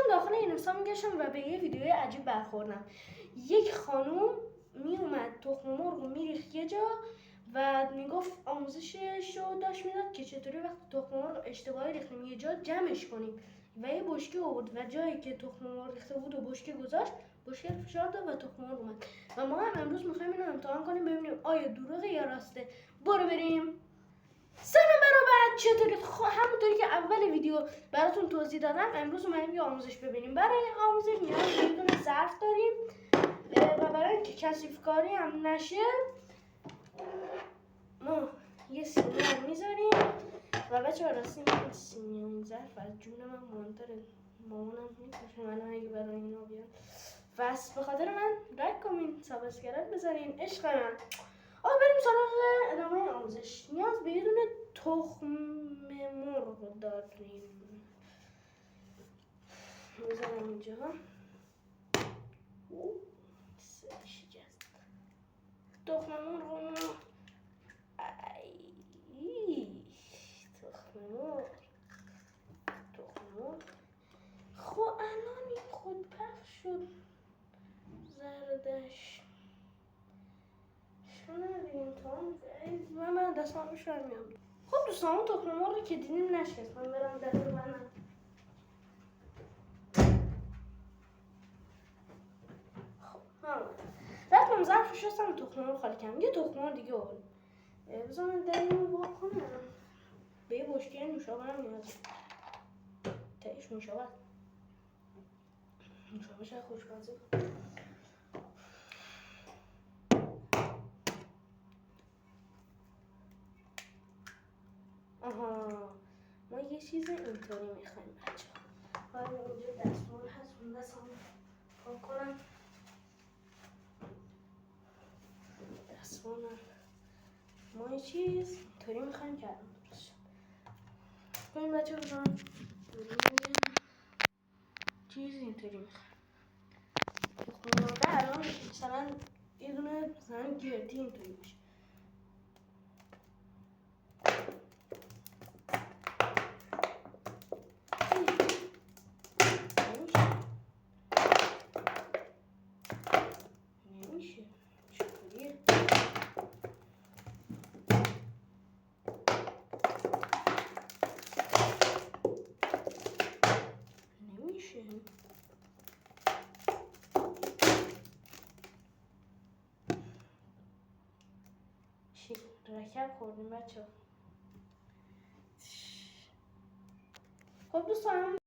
داخل این حساب میگشتم و به یه ویدیوی عجیب برخوردم. یک خانوم میومد تخم مرغ رو میریخت یه جا و میگفت آموزشش رو داشت میداد که چطوری وقتی تخم مرغ اشتباهی ریختیم یه جا جمعش کنیم و یه بشکه آورد و جایی که تخم مرغ ریخته بود و بشکه گذاشت، بشکه فشار داد و تخم مرغ اومد. و ما هم امروز میخوایم اینو امتحان کنیم ببینیم آیا دروغه یا راسته. برو بریم. سلام برابر، چطورید؟ همونطوری که اول ویدیو براتون توضیح دادم امروز اومدیم یه آموزش ببینیم. برای آموزش نیاز به یه دونه ظرف داریم و برای اینکه کثیف کاری هم نشه ما یه سینی هم میذاریم و بچه ها راستی این سینی و این ظرف از جون من مهمتره. مامانم میکشه من اگه برای اینا بیاد. بس به خاطر من لایک کنین، سابسکرایب بذارین، عشق من. بریم سراغ ادامه آموزش. نیاز به یه دونه تخم مرغ داریم. میذارم اینجا. شکست تخم مرغ. تخم مرغ. خب الان این خود پخش شد زردش. من دستم میشورم میام. خب دوستان اون تخم مرغی که دیدیم نشکست. من برم در ببندم. خب رفتم ظرف شستم تخم مرغ خالی کردم. یه تخم مرغ دیگه آورد. بذار من در اینو وا کنم. به یه بشکه نوشابه هم نیازه. تایش نوشابه. نوشابه شاید خوشمزه بود. آها، ما یه چیز اینطوری میخوایم بچه ها. حالا اینجا دستمال هست، اون دستم پاک کنم. دستمالم ما یه چیز اینطوری میخوایم که الان درست شد. ببین بچه ها بزنم چیز اینطوری میخوایم. تخم‌مرغ الان مثلا یه دونه مثلا گردی اینطوری باشه. نمیشه. چطوریه؟ نمیشه. رکب خوردیم بچه ها. خب دوستان